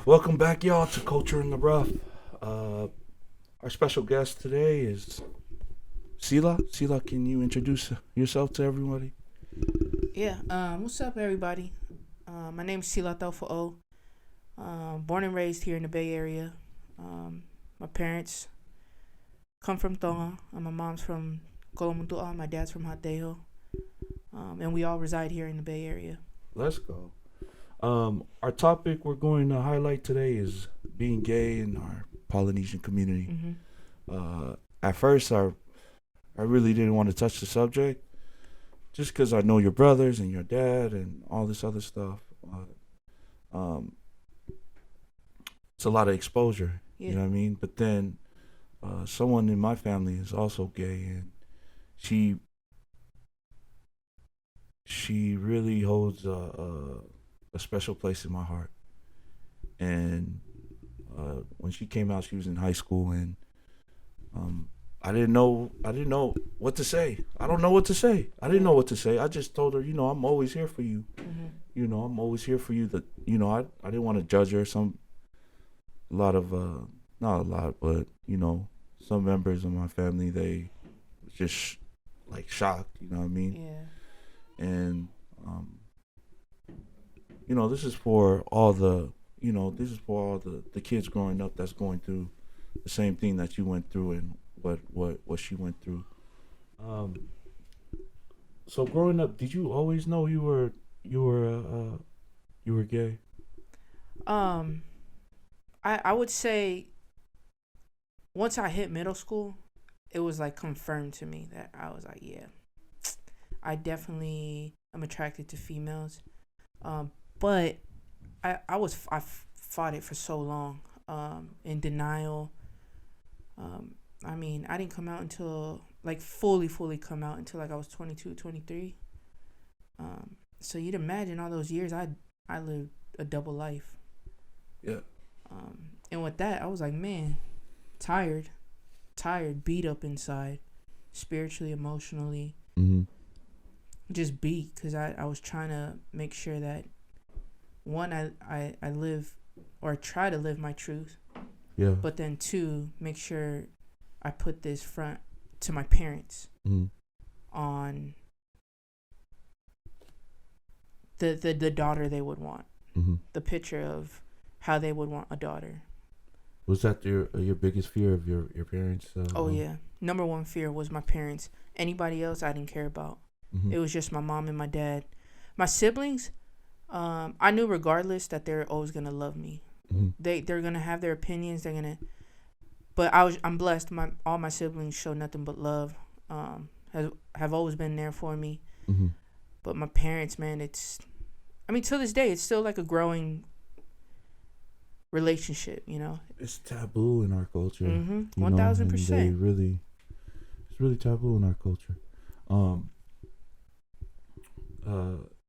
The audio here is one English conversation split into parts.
Welcome back, y'all, to Culture in the Rough. Our special guest today is Cilla. Cilla, can you introduce yourself to everybody? Yeah. What's up, everybody? My name's Cilla Taufoou. Born and raised here in the Bay Area. My parents come from Tonga. My mom's from Kolomuntua. My dad's from Hateho. And we all reside here in the Bay Area. Let's go. Our topic we're going to highlight today is being gay in our Polynesian community. At first, I really didn't want to touch the subject, just because I know your brothers and your dad and all this other stuff. It's a lot of exposure, Yeah. you know what I mean? But then someone in my family is also gay, and she really holds a special place in my heart. And when she came out, she was in high school, and I didn't know what to say. I don't know what to say. I didn't know what to say. I just told her, I'm always here for you. I'm always here for you. That I didn't want to judge her. Not a lot, but some members of my family, they just like shocked. You know what I mean? Yeah. And this is for all the the kids growing up that's going through the same thing that you went through and what she went through. So growing up, did you always know you were gay? I would say once I hit middle school, it was like confirmed to me that I was like, yeah, I definitely am attracted to females. But I fought it for so long, in denial. I didn't come out until like fully come out until like I was 22, 23. So you'd imagine all those years I lived a double life. Yeah. And with that, I was like, man, tired, beat up inside, spiritually, emotionally. Just beat, because I was trying to make sure that one, I live or try to live my truth. Yeah. But then two, make sure I put this front to my parents on the daughter they would want. The picture of how they would want a daughter. Was that your biggest fear of your parents? Yeah. Number one fear was my parents. Anybody else I didn't care about. It was just my mom and my dad. My siblings, I knew regardless that they're always gonna love me. They're gonna have their opinions. But I'm blessed. All my siblings show nothing but love. Have always been there for me. But my parents, man, to this day, it's still like a growing relationship. It's taboo in our culture. 1000%. It's really taboo in our culture.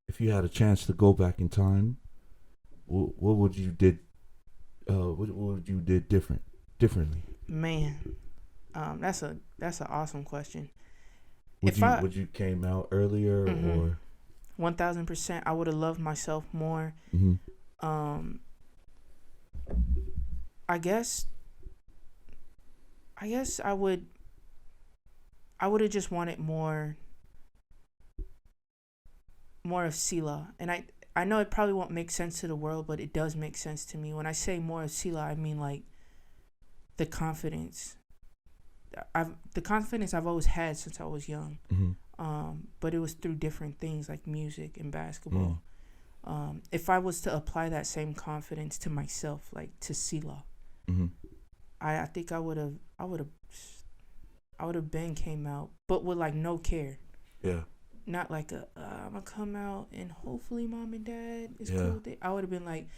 If you had a chance to go back in time, what would you did? What would you did differently? Man, that's an awesome question. Would you came out earlier or? 1000%. I would have loved myself more. I guess I would have just wanted more of Cilla. And I know it probably won't make sense to the world, but it does make sense to me. When I say more of Cilla, I mean like the confidence. The confidence I've always had since I was young. But it was through different things like music and basketball. If I was to apply that same confidence to myself, like to Cilla, I think I would have been came out, but with like no care. Yeah. Not like I'm gonna come out and hopefully mom and dad is cool with it. I would have been like,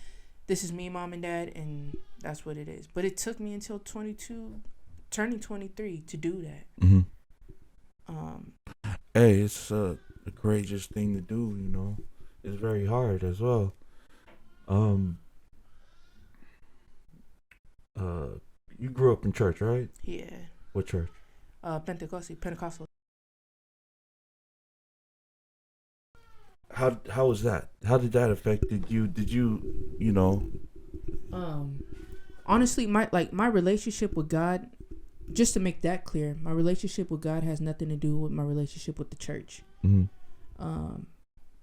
this is me, mom and dad, and that's what it is. But it took me until 22, turning 23 to do that. Hey, it's a courageous thing to do. It's very hard as well. You grew up in church, right? Yeah. What church? Pentecostal. How was that? How did that affect you? Did you Honestly, my relationship with God, just to make that clear, my relationship with God has nothing to do with my relationship with the church. Mm-hmm.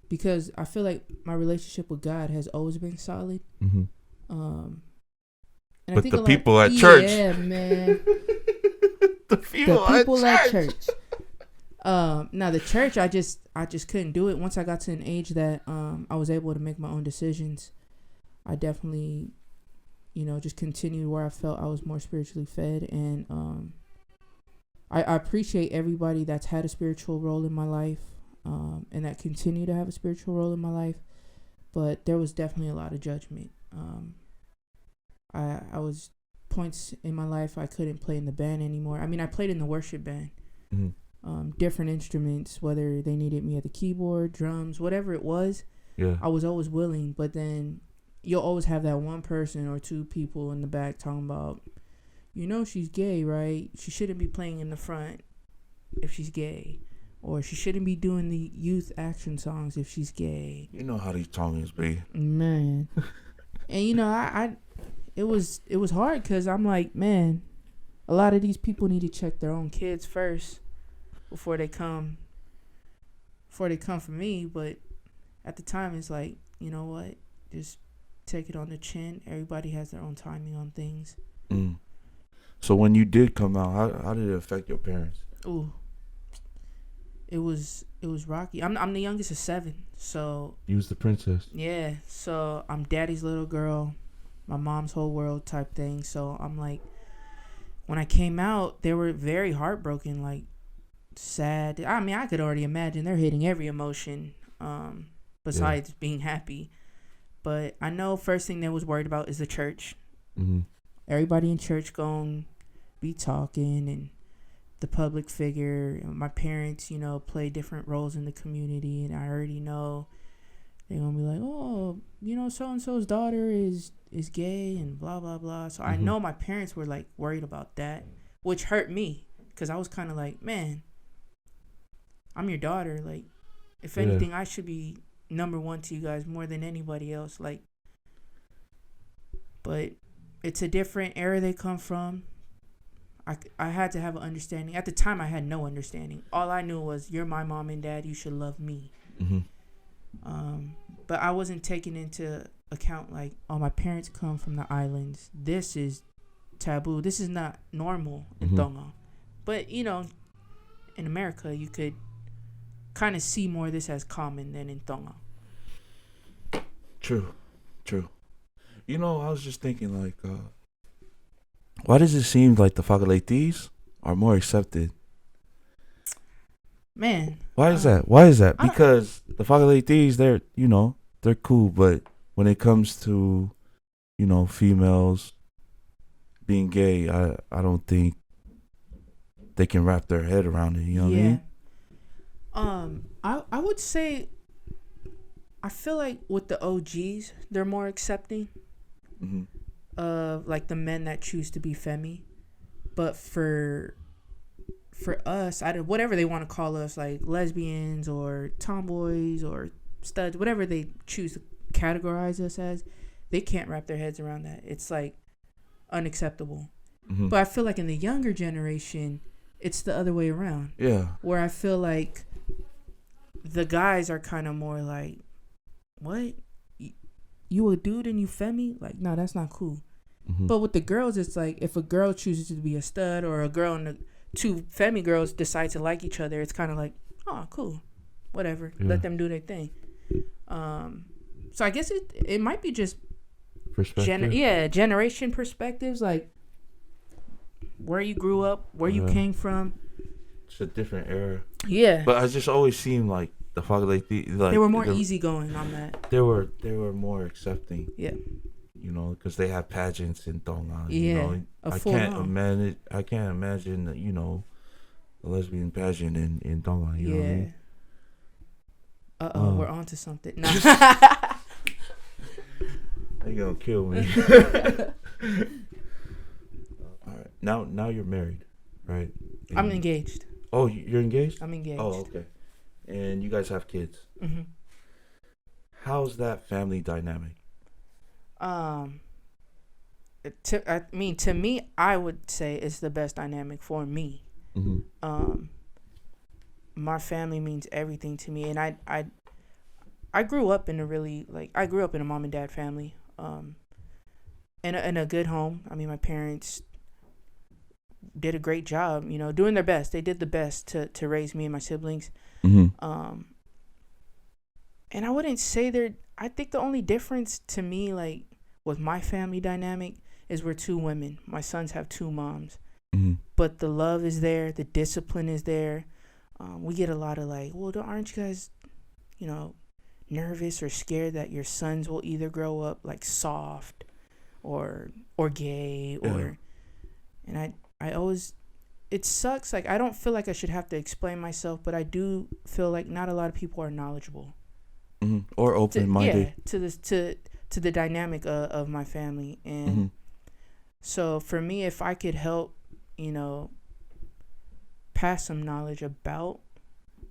Because I feel like my relationship with God has always been solid. Mm-hmm. And but I think the people at church, yeah, man, the people at church. Now the church, I just couldn't do it. Once I got to an age that I was able to make my own decisions, I definitely, just continued where I felt I was more spiritually fed. And I appreciate everybody that's had a spiritual role in my life, and that continue to have a spiritual role in my life. But there was definitely a lot of judgment. I was points in my life I couldn't play in the band anymore. I mean, I played in the worship band. Mm-hmm. Different instruments, whether they needed me at the keyboard, drums, whatever it was. Yeah. I was always willing, but then you'll always have that one person or two people in the back talking about, she's gay, right? She shouldn't be playing in the front if she's gay, or she shouldn't be doing the youth action songs if she's gay. You know how these tongues be, man. And I it was hard because I'm like, man, a lot of these people need to check their own kids first before they come for me. But at the time, it's like, you know what, just take it on the chin. Everybody has their own timing on things. So when you did come out, how did it affect your parents? Ooh, it was rocky. I'm the youngest of 7, so you was the princess. Yeah, so I'm daddy's little girl, my mom's whole world type thing. So I'm like, when I came out, they were very heartbroken, like sad. I mean, I could already imagine they're hitting every emotion besides being happy. But I know first thing they was worried about is the church. Mm-hmm. Everybody in church gonna be talking, and the public figure. My parents, play different roles in the community, and I already know they're gonna be like, oh, so and so's daughter is gay and blah blah blah. So I know my parents were like worried about that, which hurt me because I was kind of like, man, I'm your daughter. Like, if anything, I should be number one to you guys more than anybody else. Like, but it's a different era they come from. I had to have an understanding. At the time, I had no understanding. All I knew was, you're my mom and dad. You should love me. But I wasn't taking into account, like, oh, my parents come from the islands. This is taboo. This is not normal in Tonga. But, in America, you could kind of see more of this as common than in Tonga. True. I was just thinking, like, why does it seem like the Whakaletis are more accepted? Man. Why is that? Because the Whakaletis, they're cool, but when it comes to, females being gay, I don't think they can wrap their head around it, you know what I mean? I would say, I feel like with the OGs, they're more accepting of like the men that choose to be femi. But for us, whatever they want to call us, like lesbians or tomboys or studs, whatever they choose to categorize us as, they can't wrap their heads around that. It's like unacceptable. But I feel like in the younger generation, it's the other way around. Yeah. Where I feel like the guys are kind of more like, what? You a dude and you femi? Like, no, that's not cool. But with the girls, it's like, if a girl chooses to be a stud, or a girl and the two femi girls decide to like each other, it's kind of like, oh, cool, whatever. Yeah. Let them do their thing. So I guess it might be just generation perspectives, like where you grew up, where you came from. It's a different era. Yeah. But I just always seemed like the Whakaletis, like, they were more easygoing on that. They were more accepting. Yeah. Because they have pageants in Tonga. Yeah. I can't imagine a lesbian pageant in Tonga. You know what I mean? We're on to something. Nah. They're gonna kill me. All right. Now you're married, right? And I'm engaged. Oh, you're engaged? I'm engaged. Oh, okay. And you guys have kids. How's that family dynamic? to me, I would say it's the best dynamic for me. Mm-hmm. My family means everything to me, and I grew up in I grew up in a mom and dad family, in a good home. I mean, my parents did a great job, doing their best. They did the best to raise me and my siblings. Mm-hmm. And I wouldn't say I think the only difference to me, like with my family dynamic, is we're two women. My sons have two moms, Mm-hmm. but the love is there, the discipline is there. We get a lot of like, well, aren't you guys, nervous or scared that your sons will either grow up like soft, or gay, or, and I always, it sucks. Like, I don't feel like I should have to explain myself, but I do feel like not a lot of people are knowledgeable. Mm-hmm. Or open-minded. To the dynamic of my family. And Mm-hmm. so for me, if I could help, pass some knowledge about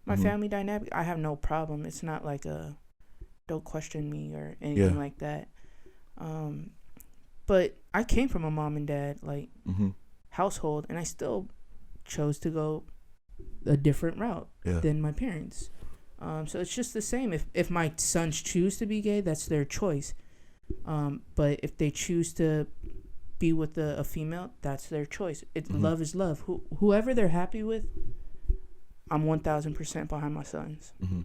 my Mm-hmm. family dynamic, I have no problem. It's not like don't question me or anything like that. But I came from a mom and dad Mm-hmm. household, and I still chose to go a different route than my parents. So it's just the same. If my sons choose to be gay, that's their choice. But if they choose to be with a female, that's their choice. Mm-hmm. Love is love. Whoever they're happy with, I'm 1,000% behind my sons. Mm-hmm.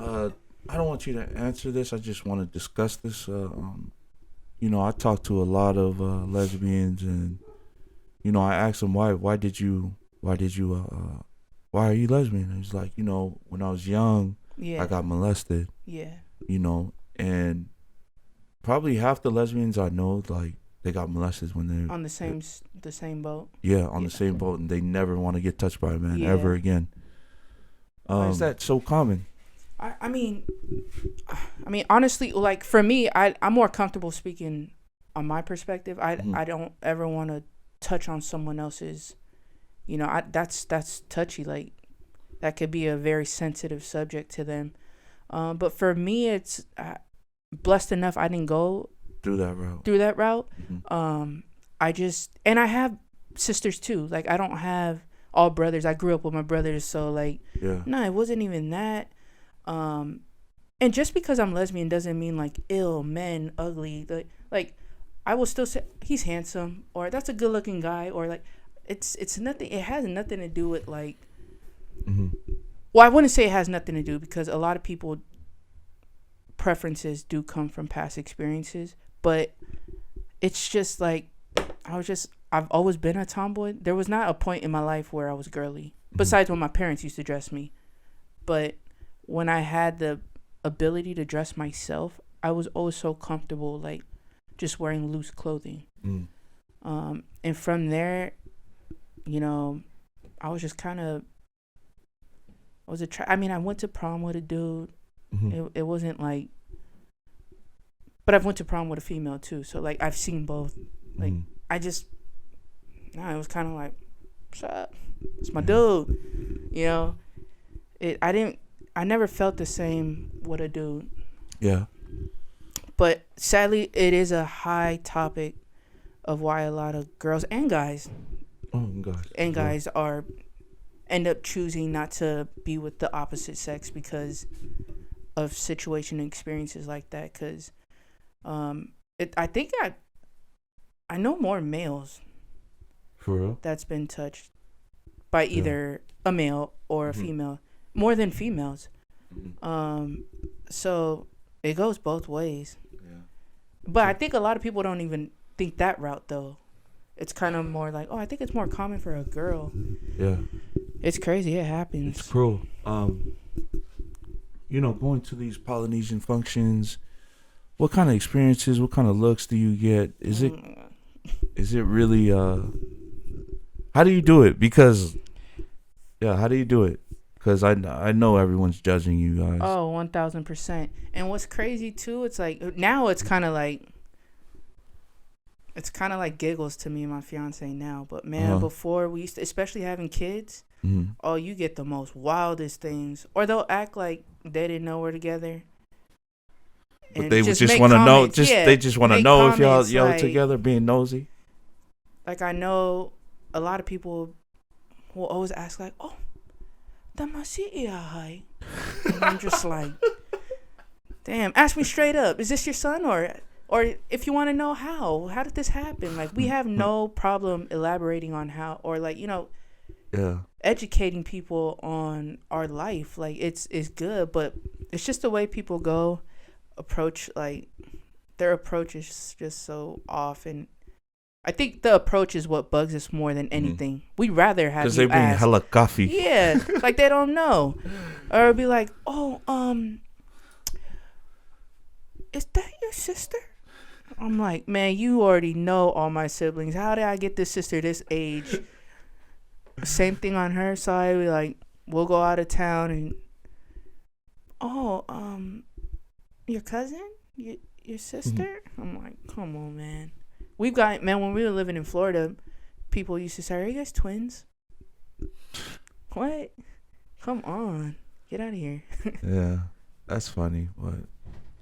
I don't want you to answer this. I just want to discuss this. I talked to a lot of lesbians, and I asked them why are you lesbian? And he's like, when I was young, I got molested. Yeah. And probably half the lesbians I know, like, they got molested when they're on the same boat. Yeah, on the same boat, and they never want to get touched by a man ever again. Why is that so common? I mean, honestly, like for me, I'm more comfortable speaking on my perspective. I don't ever want to touch on someone else's. That's touchy. Like, that could be a very sensitive subject to them. But for me, it's blessed enough I didn't go through that route. Mm-hmm. I have sisters too. Like, I don't have all brothers. I grew up with my brothers, so like, no, it wasn't even that. And just because I'm lesbian doesn't mean like ill men, ugly. Like I will still say he's handsome, or that's a good looking guy, or like it's nothing. It has nothing to do with like. Mm-hmm. Well, I wouldn't say it has nothing to do, because a lot of people preferences do come from past experiences, but it's just like I've always been a tomboy. There was not a point in my life where I was girly, besides when my parents used to dress me. But when I had the ability to dress myself, I was always so comfortable, like just wearing loose clothing. And from there, I was just kind of, I went to prom with a dude. Mm-hmm. It wasn't like, but I've went to prom with a female too. So like, I've seen both. Like, it was kind of like, what's up? It's my dude. I never felt the same with a dude. Yeah. But sadly, it is a high topic of why a lot of girls and guys end up choosing not to be with the opposite sex because of situation and experiences like that. Because I think I know more males for real that's been touched by either a male or a female, more than females. So it goes both ways. But I think a lot of people don't even think that route, though. It's kind of more like, I think it's more common for a girl. Yeah. It's crazy. It happens. It's cruel. Going to these Polynesian functions, what kind of experiences, what kind of looks do you get? Is it really, how do you do it? Because, how do you do it? Because I know everyone's judging you guys. Oh, 1,000%. And what's crazy too, it's like now it's kind of like giggles to me and my fiance now. But man, before we used to, especially having kids, you get the most wildest things, or they'll act like they didn't know we're together. But and they just just make want to know. comments. Yeah, They just want to make know if comments, y'all like, together, being nosy. Like, I know a lot of people will always ask, like, "Oh, damasi hai," and I'm just like, "Damn, ask me straight up. Is this your son, or if you want to know how did this happen?" Like, we have no problem elaborating on how, or like, Yeah. educating people on our life. Like, it's good, but it's just the way people approach, like, their approach is just so off. And I think the approach is what bugs us more than anything. We'd rather have Because you they bring ask. hella coffee. Yeah, like they don't know, or be like, "Oh, is that your sister?" I'm like, "Man, you already know all my siblings. How did I get this sister this age?" Same thing on her side. We like, we'll go out of town and, "Oh, your cousin, your sister." I'm like, "Come on, man." We've got, man, when we were living in Florida, people used to say, "Are you guys twins?" What? Come on, get out of here. Yeah, that's funny, but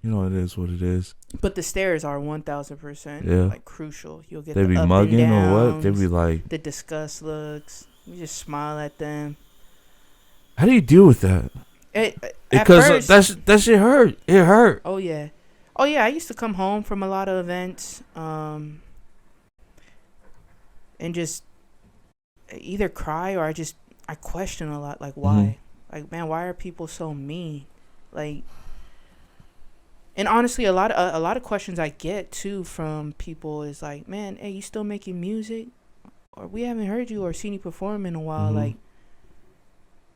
it is what it is. But the stares are 1,000% like crucial. You'll get They the be up mugging and downs, or what? They be like, the disgust looks. You just smile at them. how do you deal with that? Because that shit hurt. It hurt. Oh yeah. I used to come home from a lot of events, and just either cry or I question a lot, like, why? Like, man, why are people so mean? Like, and honestly, a lot of questions I get too from people is like, "Man, hey, you still making music? Or we haven't heard you or seen you perform in a while." Like,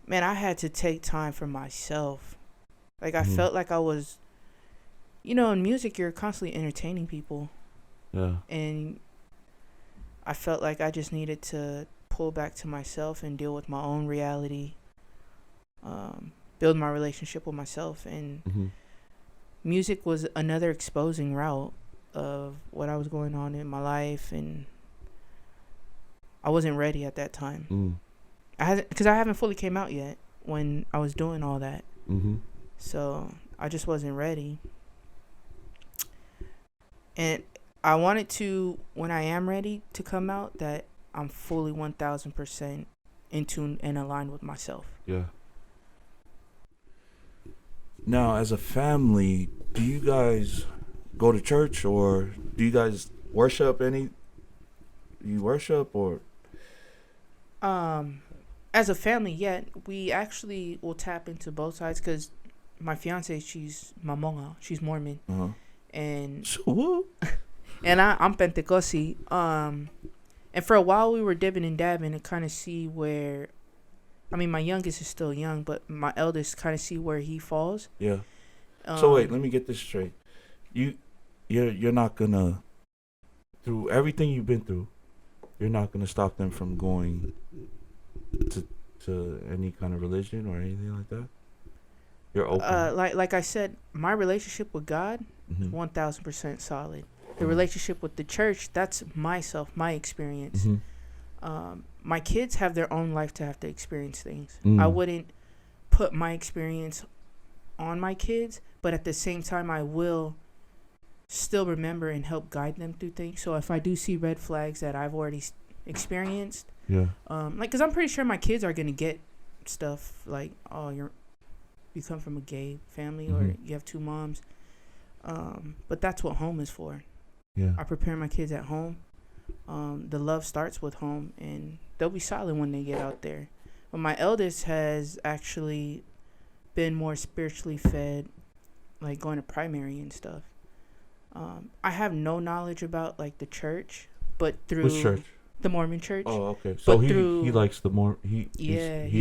man, I had to take time for myself. Like, I felt like I was, in music, you're constantly entertaining people. Yeah. And I felt like I just needed to pull back to myself and deal with my own reality, build my relationship with myself. And music was another exposing route of what I was going on in my life, and I wasn't ready at that time. Because I haven't fully came out yet when I was doing all that. So I just wasn't ready. And I wanted to, when I am ready to come out, that I'm fully 1,000% in tune and aligned with myself. Yeah. Now, as a family, do you guys go to church, or do you guys worship any? You worship, or? As a family, we actually will tap into both sides, because my fiance, she's Mamonga, she's Mormon, and and I'm Pentecosti. And for a while we were dibbing and dabbing to kind of see where, I mean, my youngest is still young, but my eldest, kind of see where he falls. Yeah. So wait, let me get this straight. You're not gonna, through everything you've been through, you're not gonna stop them from going to any kind of religion or anything like that? You're open. Like I said, my relationship with God is 1,000% solid. The relationship with the church, that's myself, my experience. My kids have their own life to have to experience things. I wouldn't put my experience on my kids, but at the same time, I will still remember and help guide them through things. So if I do see red flags that I've already experienced, because I'm pretty sure my kids are gonna get stuff like, "Oh, you come from a gay family, or you have two moms," but that's what home is for. I prepare my kids at home. The love starts with home, and they'll be solid when they get out there. But my eldest has actually been more spiritually fed, like going to primary and stuff. I have no knowledge about like the church, but through Which church? The Mormon church. Oh, okay. So he likes the more he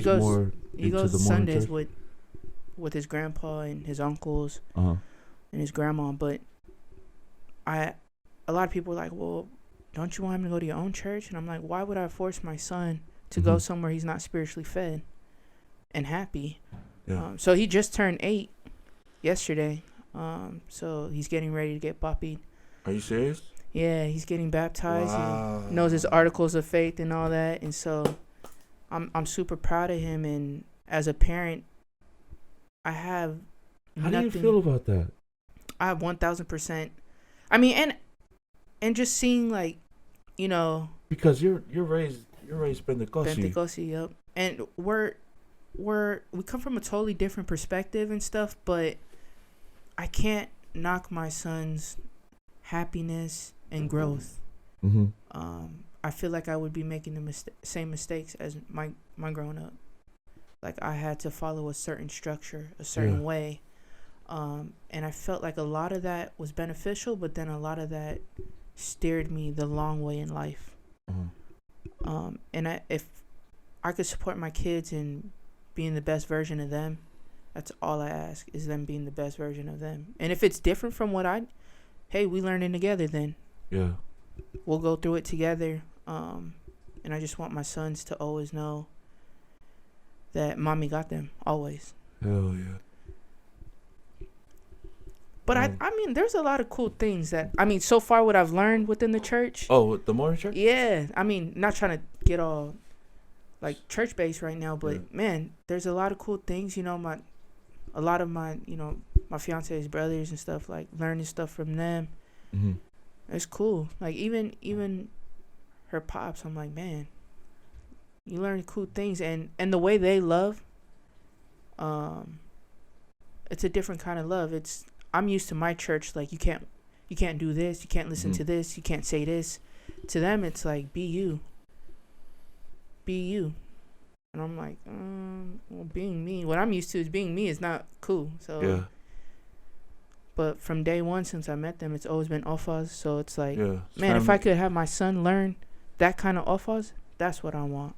goes more he into goes the Mormon Sundays church? with his grandpa and his uncles and his grandma. But a lot of people are like, "Well, don't you want him to go to your own church?" And I'm like, why would I force my son to go somewhere he's not spiritually fed and happy? So he just turned 8 yesterday. So he's getting ready to get papied. Are you serious? Yeah, he's getting baptized. Wow. He knows his articles of faith and all that. And so I'm super proud of him. And as a parent, I have How do you feel about that? I 1000%. I mean, and just seeing like, you know, because you're raised Pentecoste. Yep. And we come from a totally different perspective and stuff, but I can't knock my son's happiness and growth. Mm-hmm. I feel like I would be making the same mistakes as my growing up. Like I had to follow a certain structure, a certain way. And I felt like a lot of that was beneficial, but then a lot of that steered me the long way in life. And if I could support my kids in being the best version of them, that's all I ask, is them being the best version of them. And if it's different from what hey, we learning together then. Yeah. We'll go through it together. And I just want my sons to always know that mommy got them, always. Hell yeah. But I mean, there's a lot of cool things that, I mean, so far what I've learned within the church. Oh, the Mormon church? Yeah. I mean, not trying to get all, like, church-based right now, but, man, there's a lot of cool things, you know, a lot of my, you know, my fiance's brothers and stuff, like, learning stuff from them. Mm-hmm. It's cool. Like, even her pops, I'm like, man, you learn cool things. And the way they love, it's a different kind of love. I'm used to my church, like, you can't do this, you can't listen to this, you can't say this. To them, it's like, be you. And I'm like, well, being me, what I'm used to is being me is not cool. So yeah. But from day one, since I met them, it's always been OFAZZ. So it's like, man, if I could have my son learn that kind of OFAZZ, that's what I want.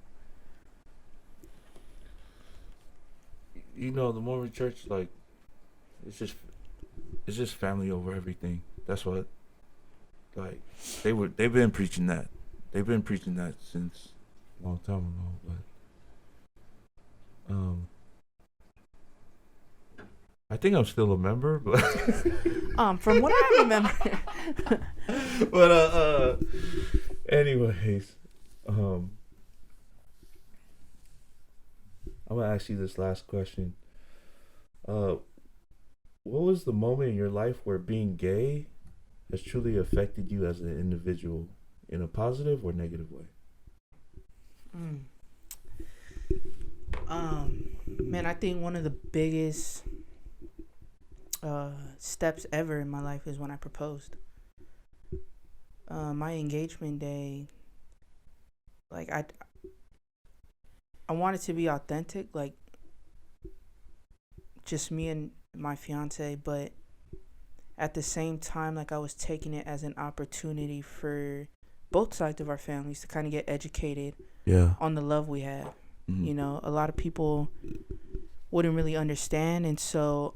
You know, the Mormon church, like, it's just family over everything. That's what, like, they've been preaching that. They've been preaching that since a long time ago. But I think I'm still a member, but from what I remember. But anyways, I'm gonna ask you this last question. What was the moment in your life where being gay has truly affected you as an individual in a positive or negative way? Man, I think one of the biggest steps ever in my life is when I proposed. My engagement day, like, I wanted to be authentic, like, just me and my fiance, but at the same time, like, I was taking it as an opportunity for both sides of our families to kind of get educated on the love we have. Mm-hmm. You know, a lot of people wouldn't really understand, and so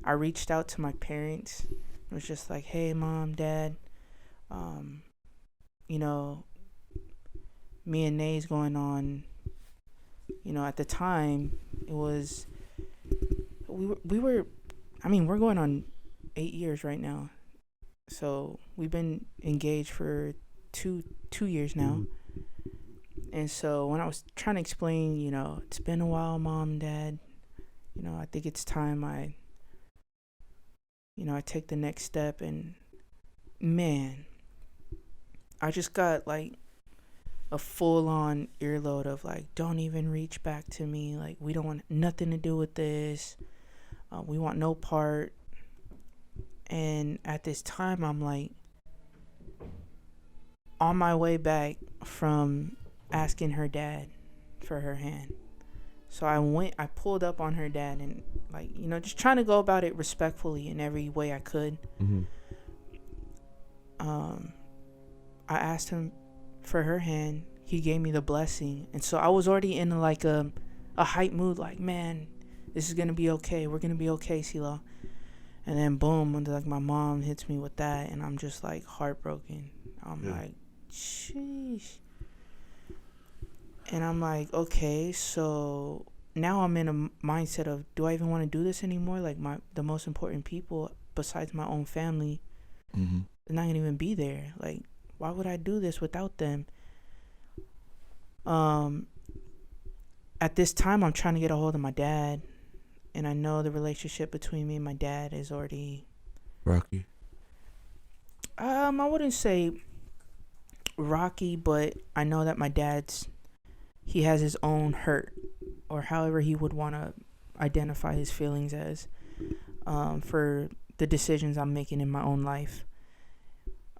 I reached out to my parents. It was just like, hey, Mom, Dad, you know, me and Nay's going on, you know, at the time, it was, we're going on 8 years right now. So we've been engaged for two years now. And so when I was trying to explain, you know, it's been a while, Mom, Dad, you know, I think it's time I take the next step. And man, I just got like a full-on earload of like, don't even reach back to me. Like, we don't want nothing to do with this. We want no part. And at this time, I'm like on my way back from asking her dad for her hand. So I pulled up on her dad and, like, you know, just trying to go about it respectfully in every way I could. Mm-hmm. I asked him for her hand. He gave me the blessing. And so I was already in like a hype mood, like, man, this is going to be okay. We're going to be okay, Cilla. And then boom, like, my mom hits me with that, and I'm just like heartbroken. I'm like, sheesh. And I'm like, okay, so now I'm in a mindset of, do I even want to do this anymore? Like, the most important people besides my own family, mm-hmm. they're not gonna even be there. Like, why would I do this without them? At this time, I'm trying to get a hold of my dad. and I know the relationship between me and my dad is already rocky. I wouldn't say rocky, but I know that my he has his own hurt, or however he would want to identify his feelings as, for the decisions I'm making in my own life.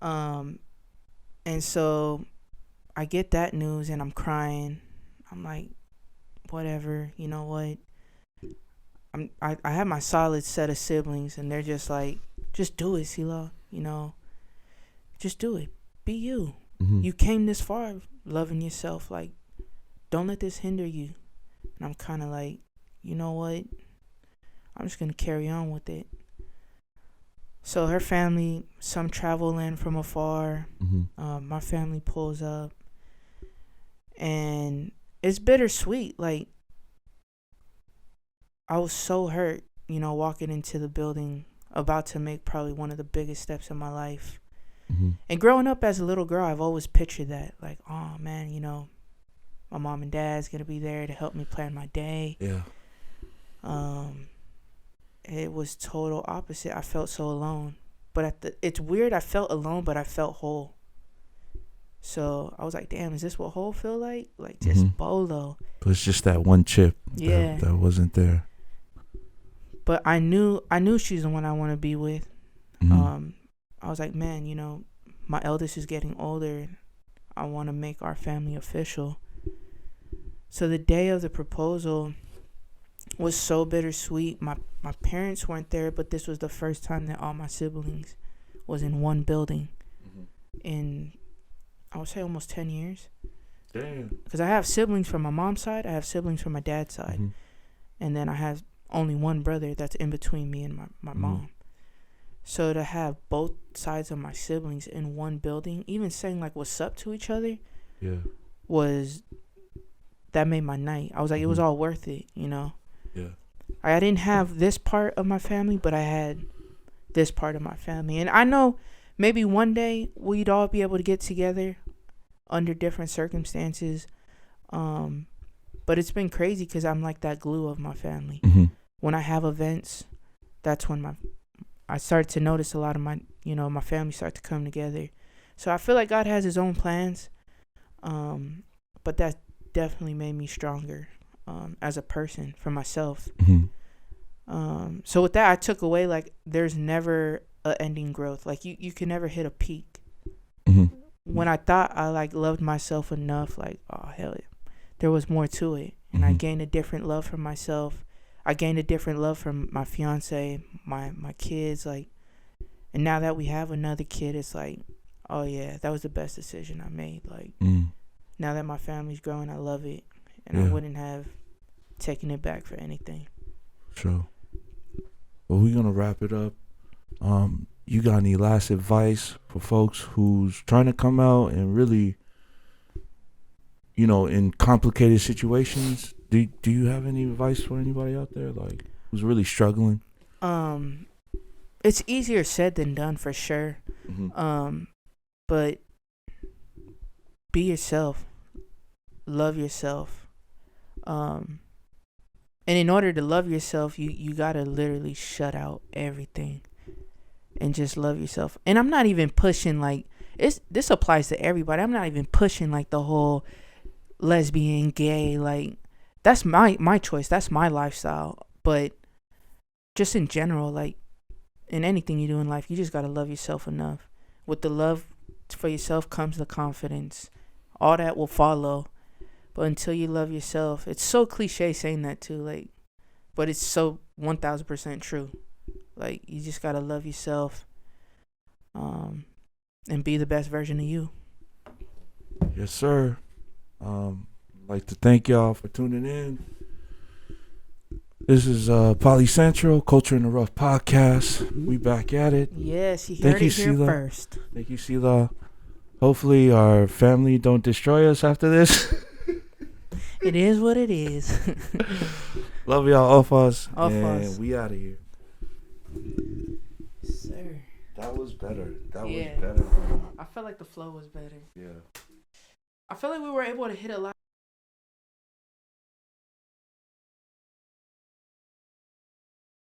And so I get that news and I'm crying. I'm like, whatever, you know what? I have my solid set of siblings, and they're just like, just do it, Cilla. You know, just do it. Be you. Mm-hmm. You came this far loving yourself. Like, don't let this hinder you. And I'm kind of like, you know what? I'm just going to carry on with it. So her family, some travel in from afar. Mm-hmm. My family pulls up. And it's bittersweet. Like, I was so hurt, you know, walking into the building, about to make probably one of the biggest steps in my life. Mm-hmm. And growing up as a little girl, I've always pictured that. Like, oh, man, you know, my mom and dad's going to be there to help me plan my day. Yeah. It was total opposite. I felt so alone. But it's weird. I felt alone, but I felt whole. So I was like, damn, is this what whole feel like? Like, just Mm-hmm. bolo. But it's just that one chip that wasn't there. But I knew she's the one I want to be with. Mm-hmm. I was like, man, you know, my eldest is getting older. I want to make our family official. So the day of the proposal was so bittersweet. My parents weren't there, but this was the first time that all my siblings was in one building. Mm-hmm. In, I would say, almost 10 years. Damn. Because I have siblings from my mom's side. I have siblings from my dad's side. Mm-hmm. And then I have only one brother that's in between me and my Mm-hmm. mom. So to have both sides of my siblings in one building, even saying like what's up to each other, that made my night. I was like, it was all worth it, you know. Yeah. I didn't have this part of my family, but I had this part of my family. And I know maybe one day we'd all be able to get together under different circumstances. But it's been crazy because I'm like that glue of my family. Mm-hmm. When I have events, that's when I start to notice a lot of my family start to come together. So I feel like God has his own plans. But that definitely made me stronger as a person for myself. Mm-hmm. So with that, I took away, like, there's never a ending growth. Like, you can never hit a peak. Mm-hmm. When I thought I, like, loved myself enough, like, oh, hell yeah, there was more to it. And I gained a different love for myself. I gained a different love from my fiance, my kids, like, and now that we have another kid, it's like, oh yeah, that was the best decision I made. Like, now that my family's growing, I love it, and I wouldn't have taken it back for anything. Sure. Well, we're gonna wrap it up. You got any last advice for folks who's trying to come out and really, you know, in complicated situations? Do you have any advice for anybody out there, like, who's really struggling? It's easier said than done, for sure. But be yourself, love yourself. And in order to love yourself, you gotta literally shut out everything and just love yourself. And I'm not even pushing, like, this applies to everybody. I'm not even pushing, like, the whole lesbian, gay, like, that's my choice. That's my lifestyle. But just in general, like, in anything you do in life, you just gotta love yourself enough. With the love for yourself comes the confidence. All that will follow. But until you love yourself, it's so cliche saying that too, like, but it's so 1000% true. Like, you just gotta love yourself, and be the best version of you. Yes, sir. I'd like to thank y'all for tuning in. This is Poly Central, Culture in the Rough podcast. We back at it. Yes, you heard it here Cilla. first. Thank you, Cilla. Hopefully our family don't destroy us after this. It is what it is. Love y'all, OFAZZ. OFAZZ. And we out of here. Sir. That was better. That Yeah. was better. I felt like the flow was better. Yeah. I feel like we were able to hit a lot.